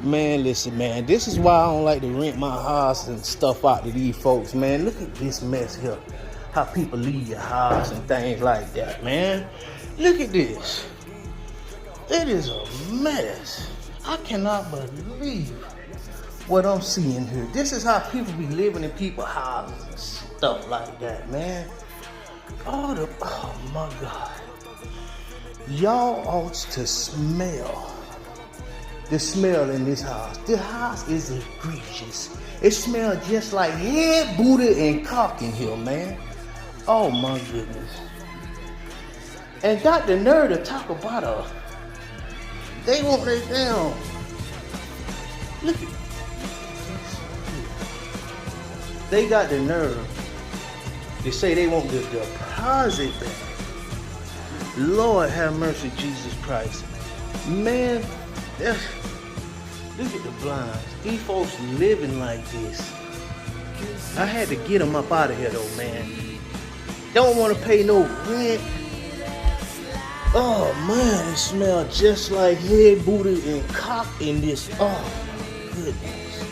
Man, listen, man. This is why I don't like to rent my house and stuff out to these folks, man. Look at this mess here. How people leave your house and things like that, man. Look at this. It is a mess. I cannot believe what I'm seeing here. This is how people be living in people's houses and stuff like that, man. Oh my God. Y'all ought to smell the smell in this house. This house is egregious. It smells just like head, booty, and cock in here, man. Oh my goodness. And got the nerve to talk about they want their down. Look at, they got the nerve to say they want the deposit back. Lord have mercy, Jesus Christ. Man, look at the blinds. These folks living like this. I had to get them up out of here though, man. Don't want to pay no rent. Oh man, it smells just like head, booty, and cock in this. Oh goodness.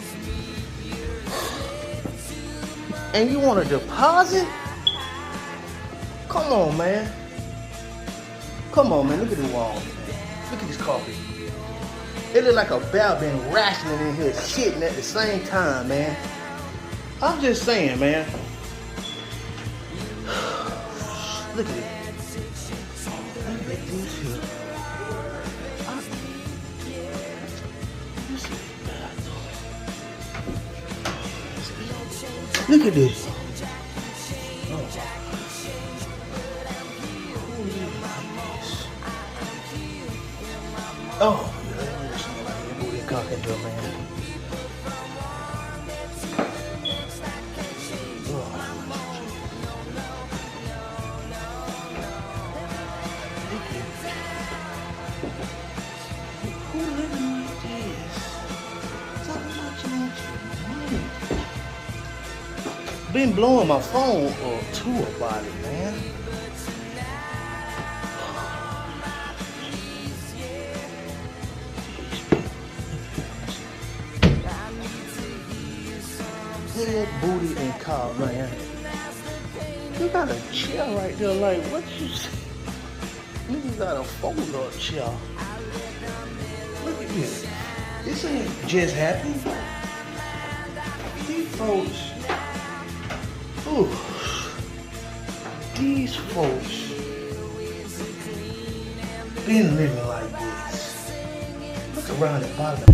And you want a deposit? Come on, man. Come on, man. Look at the wall. Look at this carpet. It look like a bear been wrestling in here, shitting at the same time, man. I'm just saying, man. Look at it. Look at this here. Look at this. Oh, yeah, booty cocking to man. Who living like this? Talking about you want your money. Been blowing my phone or two about it, man. Head, booty, and cock, man. You got a chair right there, like, what you say? You got a fold-up chair. Look at this. This ain't just happy. These folks, ooh, these folks been living like this. Look around the bottom.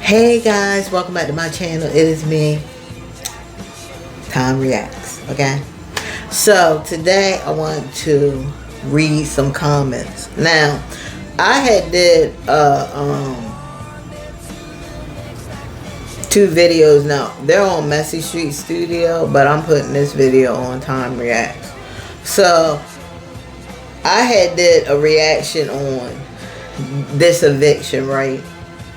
Hey guys, welcome back to my channel. It is me, Time Reacts. Okay, so today I want to read some comments. Now, I had did two videos. Now they're on Messy Street Studio, but I'm putting this video on Time Reacts. So I had did a reaction on this eviction, right?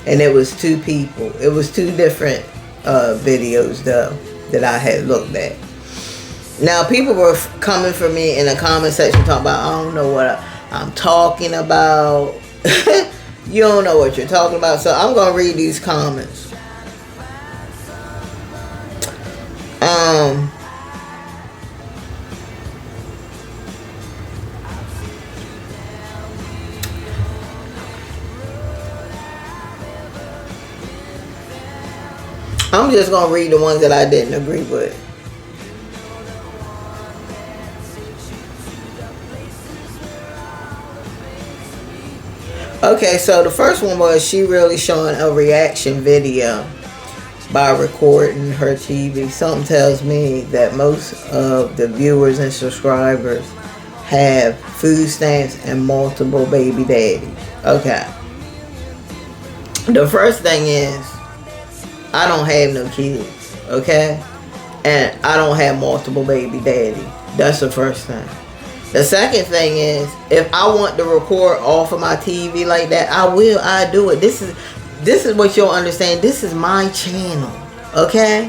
And it was two people. It was two different videos, though, that I had looked at. Now, people were coming for me in the comment section talking about, I don't know what I'm talking about. You don't know what you're talking about. So I'm going to read these comments. I'm just going to read the ones that I didn't agree with. Okay, so the first one was she really showing a reaction video by recording her TV. Something tells me that most of the viewers and subscribers have food stamps and multiple baby daddies. Okay. The first thing is, I don't have no kids, okay? And I don't have multiple baby daddy. That's the first thing. The second thing is, if I want to record off of my TV like that, I will. I do it. This is what you'll understand. This is my channel, okay?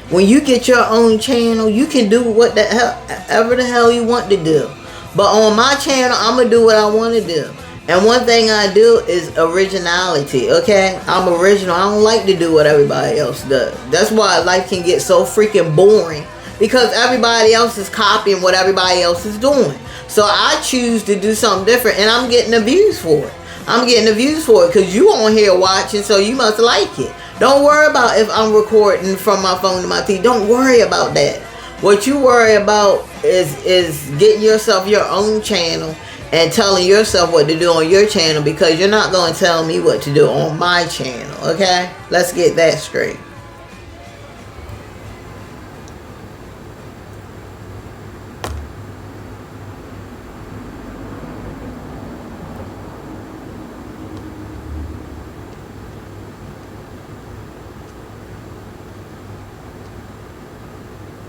When you get your own channel, you can do whatever the hell you want to do. But on my channel, I'm going to do what I want to do. And one thing I do is originality, okay? I'm original. I don't like to do what everybody else does. That's why life can get so freaking boring, because everybody else is copying what everybody else is doing. So I choose to do something different, and I'm getting the views for it. I'm getting the views for it because you on here watching, so you must like it. Don't worry about if I'm recording from my phone to my TV. Don't worry about that. What you worry about is getting yourself your own channel and telling yourself what to do on your channel, because you're not going to tell me what to do on my channel, okay? Let's get that straight.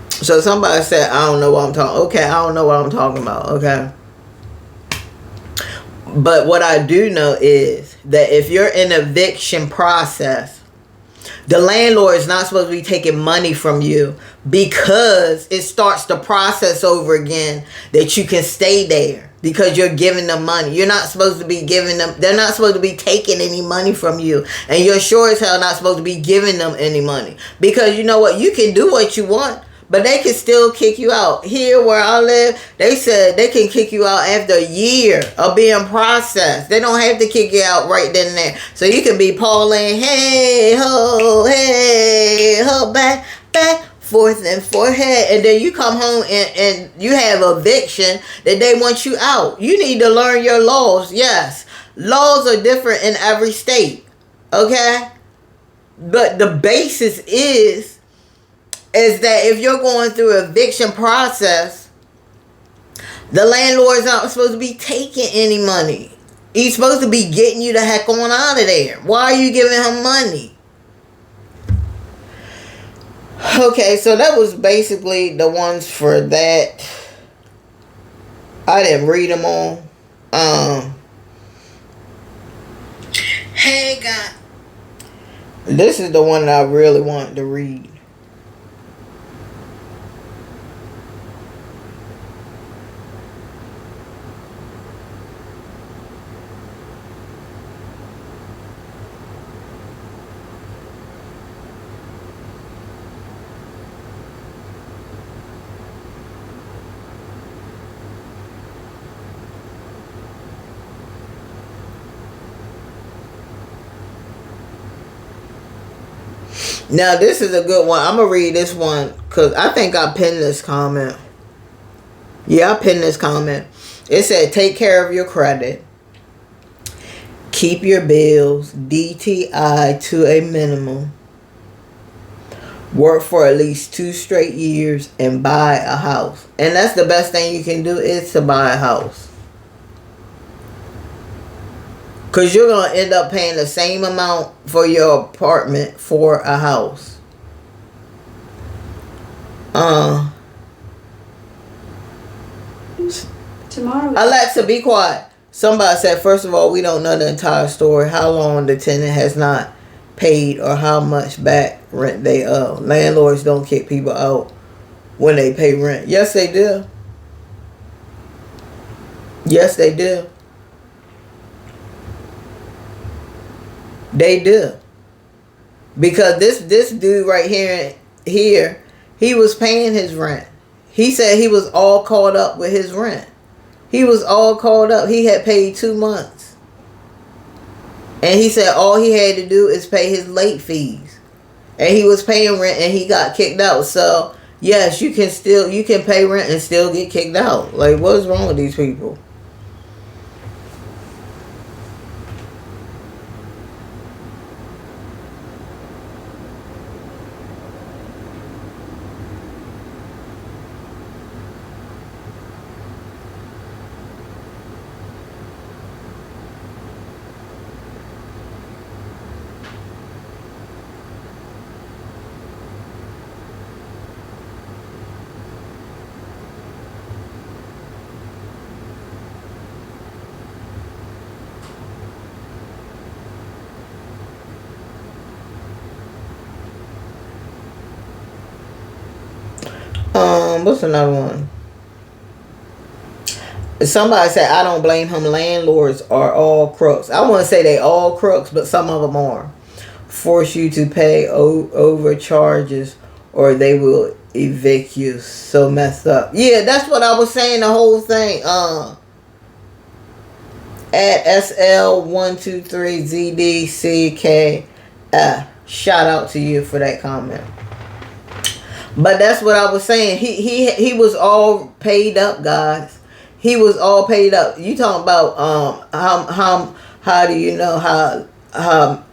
So somebody said, I don't know what I'm talking. Okay, I don't know what I'm talking about, okay? But what I do know is that if you're in an eviction process, the landlord is not supposed to be taking money from you, because it starts the process over again that you can stay there because you're giving them money. You're not supposed to be giving them, they're not supposed to be taking any money from you. And you're sure as hell not supposed to be giving them any money. Because you know what? You can do what you want, but they can still kick you out. Here where I live, they said they can kick you out after a year of being processed. They don't have to kick you out right then and there. So you can be Pauline, hey ho, back, forth and forehead. And then you come home and you have eviction that they want you out. You need to learn your laws. Yes, laws are different in every state. Okay? But the basis is that if you're going through an eviction process, the landlord's not supposed to be taking any money. He's supposed to be getting you the heck on out of there. Why are you giving him money? Okay, so that was basically the ones for that. I didn't read them all. Hey, God. This is the one that I really wanted to read. Now, this is a good one. I'm going to read this one because I think I pinned this comment. Yeah, I pinned this comment. It said, take care of your credit. Keep your bills, DTI, to a minimum. Work for at least 2 straight years and buy a house. And that's the best thing you can do, is to buy a house. Because you're going to end up paying the same amount for your apartment for a house. Tomorrow. Alexa, be quiet. Somebody said, first of all, we don't know the entire story. How long the tenant has not paid or how much back rent they owe. Landlords don't kick people out when they pay rent. Yes, they do. Yes, they do. They do. Because this dude right here, he was paying his rent. He said he was all caught up with his rent. He was all caught up. He had paid 2 months. And he said all he had to do is pay his late fees. And he was paying rent and he got kicked out. So, yes, you can pay rent and still get kicked out. Like, what is wrong with these people? What's another one? Somebody said, I don't blame him. Landlords are all crooks. I want to say they all crooks, but some of them are. Force you to pay overcharges or they will evict you. So messed up. Yeah, that's what I was saying, the whole thing. At SL123ZDCK. Shout out to you for that comment. But that's what I was saying. He was all paid up, guys. He was all paid up. You talking about how do you know how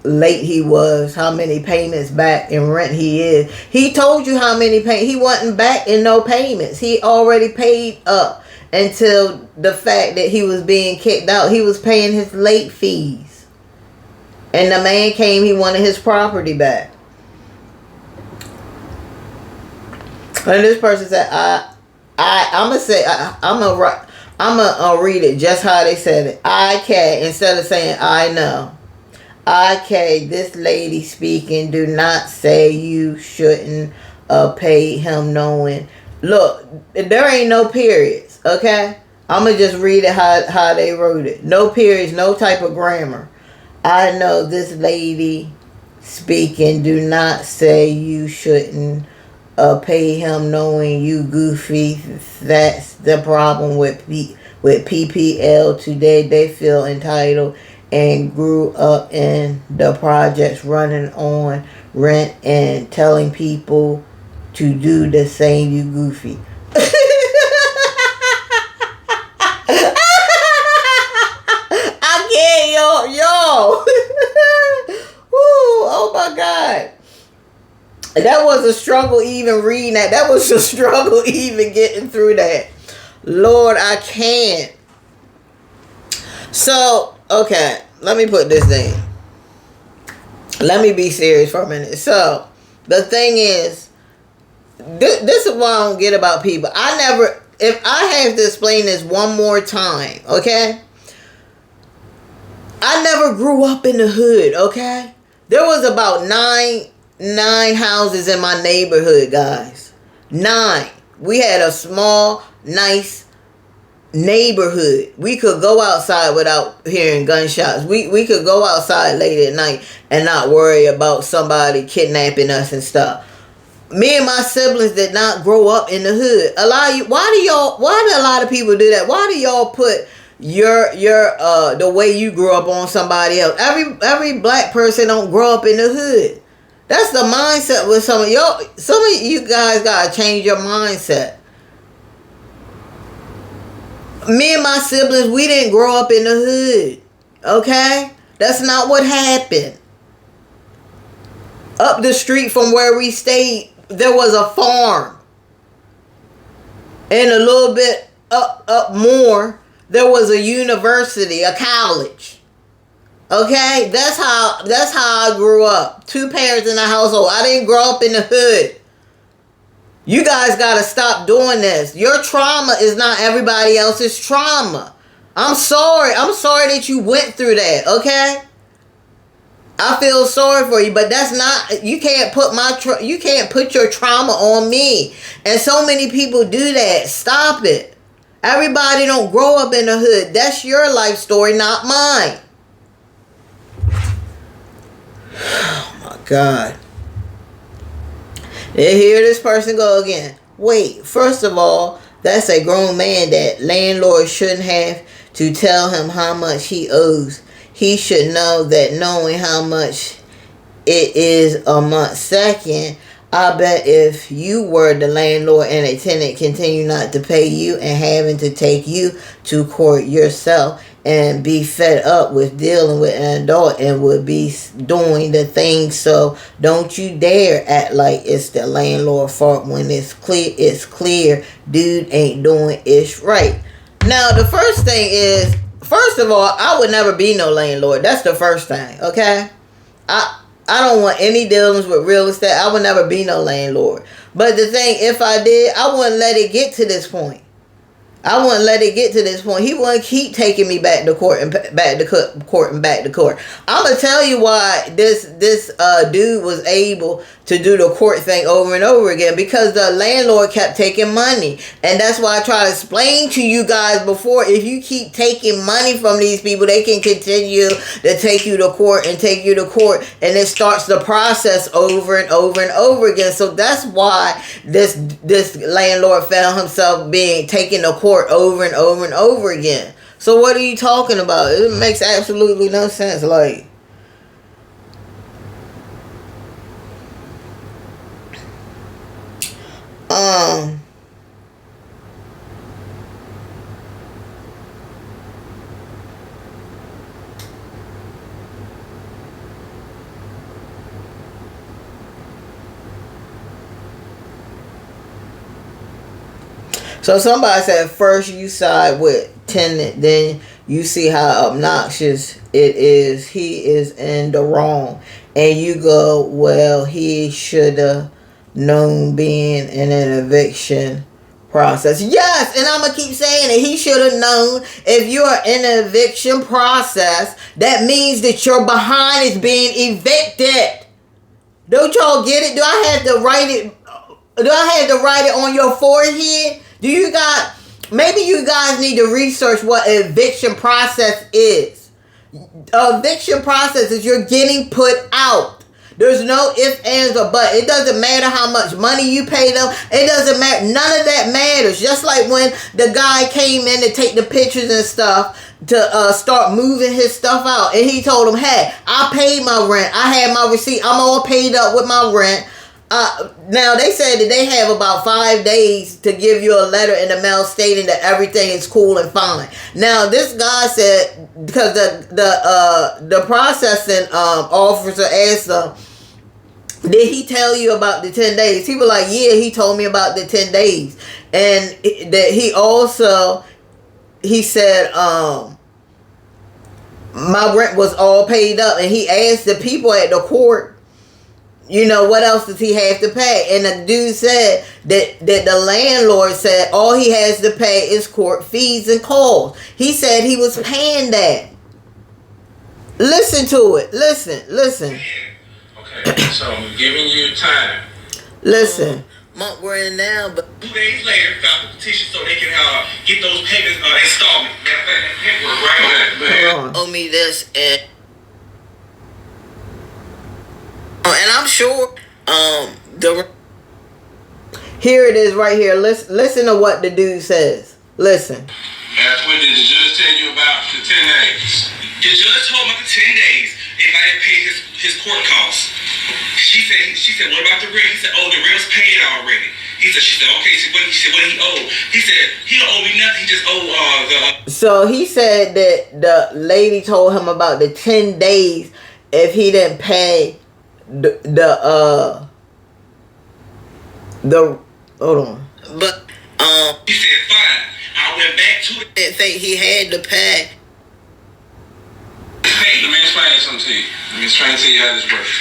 late he was, how many payments back in rent he is. He told you how many he wasn't back in no payments. He already paid up until the fact that he was being kicked out. He was paying his late fees. And the man came, he wanted his property back. And this person said, I'm gonna read it just how they said it. Instead of saying I know. This lady speaking, do not say you shouldn't pay him knowing. Look, there ain't no periods, okay? I'm gonna just read it how they wrote it. No periods, no type of grammar. I know this lady speaking, do not say you shouldn't pay him knowing you goofy. That's the problem with PPL today. They feel entitled and grew up in the projects, running on rent and telling people to do the same. You goofy. I can't, yo. Woo, oh my God. That was a struggle even reading that. That was a struggle even getting through that. Lord, I can't. So, okay. Let me put this thing. Let me be serious for a minute. So, the thing is, this is what I don't get about people. If I have to explain this one more time, okay? I never grew up in the hood, okay? There was about nine houses in my neighborhood, guys. 9. We had a small, nice neighborhood. We could go outside without hearing gunshots. We could go outside late at night and not worry about somebody kidnapping us and stuff. Me and my siblings did not grow up in the hood. Why do a lot of people do that? Why do y'all put your the way you grew up on somebody else? Every black person don't grow up in the hood. That's the mindset with some of y'all. Some of you guys gotta change your mindset. Me and my siblings, we didn't grow up in the hood. Okay? That's not what happened. Up the street from where we stayed, there was a farm. And a little bit up more, there was a university, a college. Okay? That's how I grew up. 2 parents in the household. I didn't grow up in the hood. You guys got to stop doing this. Your trauma is not everybody else's trauma. I'm sorry. I'm sorry that you went through that, okay? I feel sorry for you, but that's not, you can't put you can't put your trauma on me. And so many people do that. Stop it. Everybody don't grow up in the hood. That's your life story, not mine. Oh my God. And here this person go again. Wait, first of all, that's a grown man that landlord shouldn't have to tell him how much he owes. He should know that knowing how much it is a month. Second, I bet if you were the landlord and a tenant continue not to pay you and having to take you to court yourself and be fed up with dealing with an adult and would be doing the thing. So don't you dare act like it's the landlord's fault when it's clear dude ain't doing it right. Now the first thing is, first of all, I would never be no landlord. That's the first thing, okay? I don't want any dealings with real estate. I would never be no landlord. But the thing, if I did, I wouldn't let it get to this point. I wouldn't let it get to this point. He wouldn't keep taking me back to court and back to court and back to court. I'm gonna tell you why this dude was able to do the court thing over and over again, because the landlord kept taking money. And that's why I try to explain to you guys before, if you keep taking money from these people, they can continue to take you to court and take you to court, and it starts the process over and over and over again. So that's why this landlord found himself being taken to court over and over and over again. So what are you talking about? It makes absolutely no sense. Like, so somebody said first you side with tenant, then you see how obnoxious it is. He is in the wrong. And you go, well, he should have known being in an eviction process. Yes, and I'm going to keep saying it. He should have known. If you are in an eviction process, that means that your behind is being evicted. Don't y'all get it? Do I have to write it? Do I have to write it on your forehead? Do you guys, maybe you guys need to research what an eviction process is. Eviction process is you're getting put out. There's no ifs, ands, or buts. It doesn't matter how much money you pay them. It doesn't matter. None of that matters. Just like when the guy came in to take the pictures and stuff to start moving his stuff out. And he told him, hey, I paid my rent. I had my receipt. I'm all paid up with my rent. Now, they said that they have about 5 days to give you a letter in the mail stating that everything is cool and fine. Now, this guy said, because the processing officer asked him, did he tell you about the 10 days? He was like, yeah, he told me about the 10 days. And that he also, he said, my rent was all paid up. And he asked the people at the court, you know, what else does he have to pay? And the dude said that the landlord said all he has to pay is court fees and calls. He said he was paying that. Listen to it. Listen. Okay, so I'm giving you time. Listen. Month we're in now, but 2 days later, file the petition so they can get those payments installment. Paperwork, right? Hold on. Owe me this and I'm sure here it is right here. Listen to what the dude says. Listen. That's what did the judge tell you about the 10 days? The judge told me the 10 days if I didn't pay his court costs. She said, what about the rent? He said, oh, the rent's paid already. She said, okay. What he owe? He said, he don't owe me nothing. He just owe So he said that the lady told him about the 10 days if he didn't pay the hold on. But he said, fine. I went back to it. Didn't think he had to pay. Hey, let me explain something to you. Let me explain to you how this works.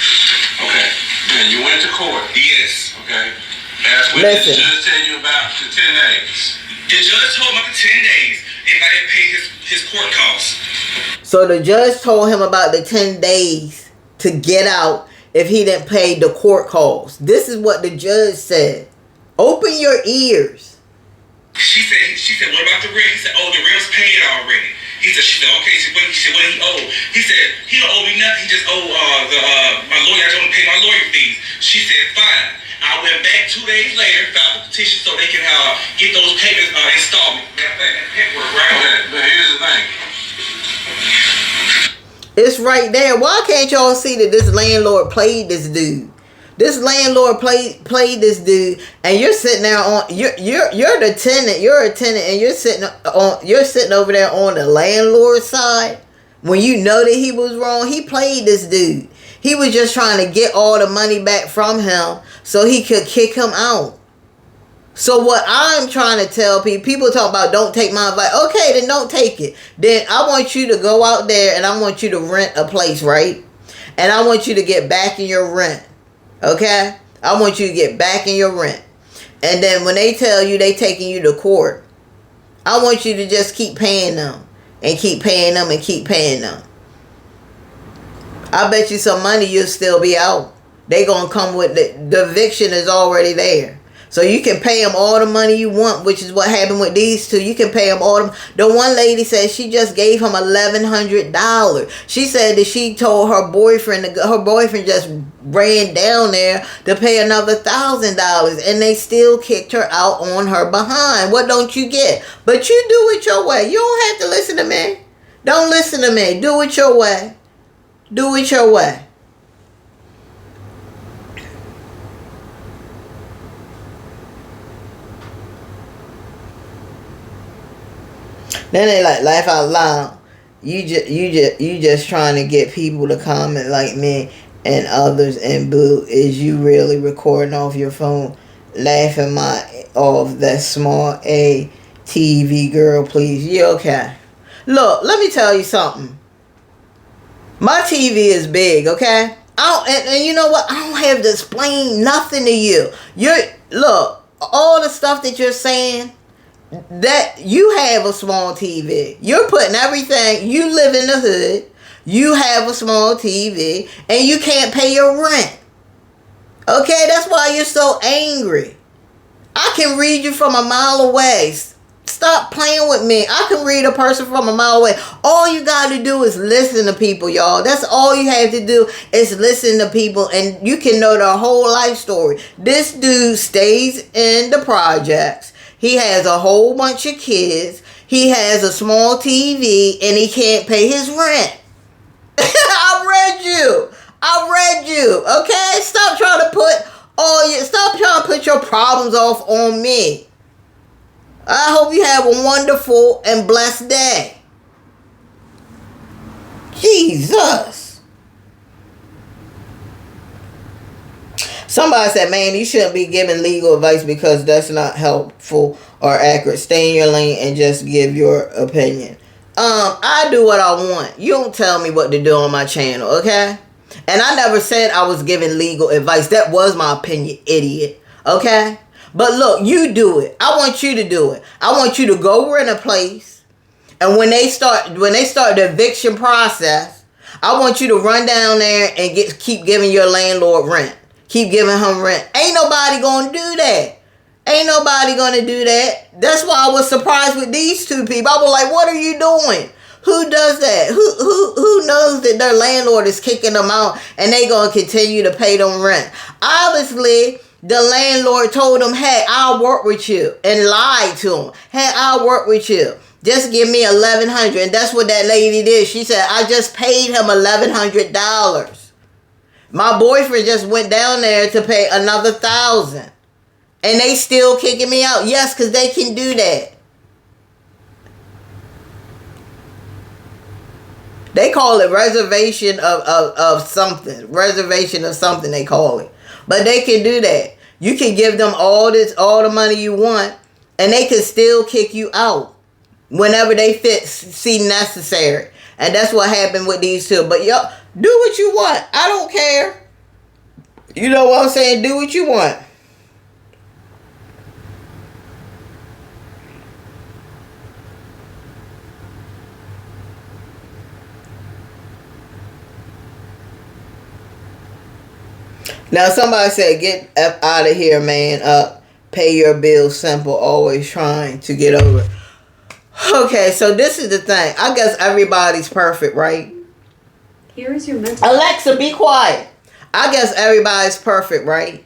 Okay. Now you went to court. Yes. Okay. That's what did the judge tell you about the 10 days? The judge told me about the 10 days if I didn't pay his court costs. So the judge told him about the 10 days to get out if he didn't pay the court costs. This is what the judge said. Open your ears. She said, what about the rent? He said, oh, the rent's paid already. She said, okay. She said, what he owe? He said, he don't owe me nothing. He just owe my lawyer. I don't pay my lawyer fees. She said, fine. I went back 2 days later, filed a petition so they can get those payments installment. Paperwork, right? But here's the thing. It's right there. Why can't y'all see that this landlord played this dude? This landlord played this dude, and you're sitting there on you're the tenant. You're a tenant, and you're sitting over there on the landlord's side. When you know that he was wrong, he played this dude. He was just trying to get all the money back from him so he could kick him out. So what I'm trying to tell people talk about don't take my advice. Okay, then don't take it. Then I want you to go out there and I want you to rent a place, right? And I want you to get back in your rent. Okay? I want you to get back in your rent. And then when they tell you they taking you to court, I want you to just keep paying them. And keep paying them and keep paying them. I bet you some money you'll still be out. They gonna come with the eviction is already there. So you can pay them all the money you want, which is what happened with these two. You can pay them all the one lady said she just gave him $1,100. She said that she told her boyfriend just ran down there to pay another $1,000, and they still kicked her out on her behind. What don't you get? But you do it your way. You don't have to listen to me. Don't listen to me. Do it your way. Do it your way. Then they like laugh out loud. You just trying to get people to comment like me and others and boo. Is you really recording off your phone, laughing my off that small A TV girl? Please, you okay? Look, let me tell you something. My TV is big, okay? And you know what? I don't have to explain nothing to you. Look, all the stuff that you're saying. That you have a small TV. You're putting everything. You live in the hood. You have a small TV. And you can't pay your rent. Okay? That's why you're so angry. I can read you from a mile away. Stop playing with me. I can read a person from a mile away. All you got to do is listen to people, y'all. That's all you have to do is listen to people. And you can know their whole life story. This dude stays in the projects. He has a whole bunch of kids. He has a small TV and he can't pay his rent. I read you. Okay? Stop trying to put your problems off on me. I hope you have a wonderful and blessed day. Jesus. Somebody said, man, you shouldn't be giving legal advice because that's not helpful or accurate. Stay in your lane and just give your opinion. I do what I want. You don't tell me what to do on my channel, okay? And I never said I was giving legal advice. That was my opinion, idiot. Okay? But look, you do it. I want you to do it. I want you to go rent a place. And when they start the eviction process, I want you to run down there and keep giving your landlord rent. Keep giving him rent. Ain't nobody gonna do that. Ain't nobody gonna do that. That's why I was surprised with these two people. I was like, what are you doing? Who does that? Who knows that their landlord is kicking them out and they gonna continue to pay them rent? Obviously, the landlord told them, hey, I'll work with you, and lied to them. Hey, I'll work with you. Just give me $1,100. And that's what that lady did. She said, I just paid him $1,100. My boyfriend just went down there to pay another $1,000. And they still kicking me out. Yes, because they can do that. They call it reservation of something. Reservation of something they call it. But they can do that. You can give them all the money you want, and they can still kick you out whenever they see necessary. And that's what happened with these two. But y'all, do what you want. I don't care. You know what I'm saying? Do what you want. Now somebody said, get out of here, man. Pay your bills, simple. Always trying to get over. Okay, so this is the thing. I guess everybody's perfect, right? Here is your mental. Alexa, be quiet. I guess everybody's perfect, right?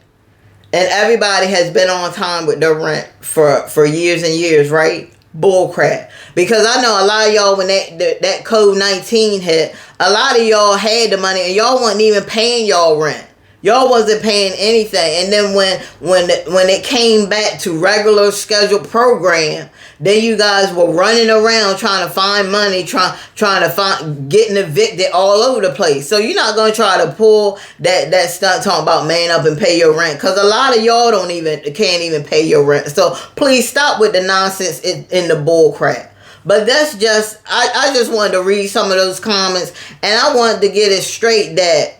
And everybody has been on time with their rent for years and years, right? Bullcrap. Because I know a lot of y'all, when that COVID-19 hit, a lot of y'all had the money and y'all wasn't even paying y'all rent. Y'all wasn't paying anything. And then when it came back to regular scheduled program, then you guys were running around trying to find money, trying to find, getting evicted all over the place. So you're not going to try to pull that stunt talking about man up and pay your rent. Because a lot of y'all can't even pay your rent. So please stop with the nonsense in the bull crap. But that's just, I just wanted to read some of those comments. And I wanted to get it straight that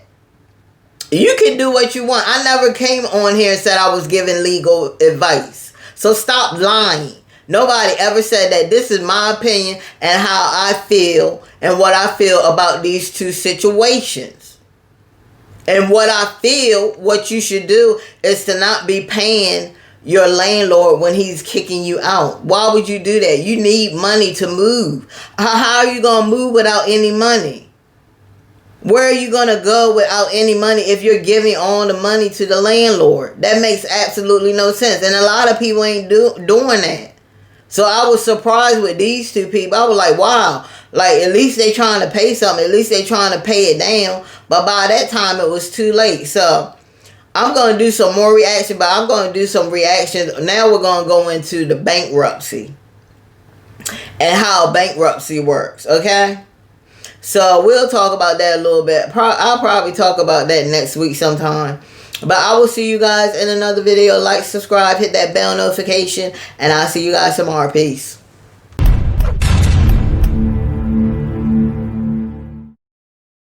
you can do what you want. I never came on here and said I was giving legal advice. So stop lying. Nobody ever said that. This is my opinion and how I feel and what I feel about these two situations. And what I feel, what you should do is to not be paying your landlord when he's kicking you out. Why would you do that? You need money to move. How are you going to move without any money? Where are you going to go without any money if you're giving all the money to the landlord? That makes absolutely no sense. And a lot of people ain't doing that. So I was surprised with these two people. I was like, wow. Like, at least they trying to pay something. At least they trying to pay it down. But by that time, it was too late. So I'm going to do some more reaction. But I'm going to do some reactions. Now we're going to go into the bankruptcy. And how bankruptcy works. Okay? So we'll talk about that a little bit. I'll probably talk about that next week sometime. But I will see you guys in another video. Like, subscribe, hit that bell notification. And I'll see you guys tomorrow. Peace.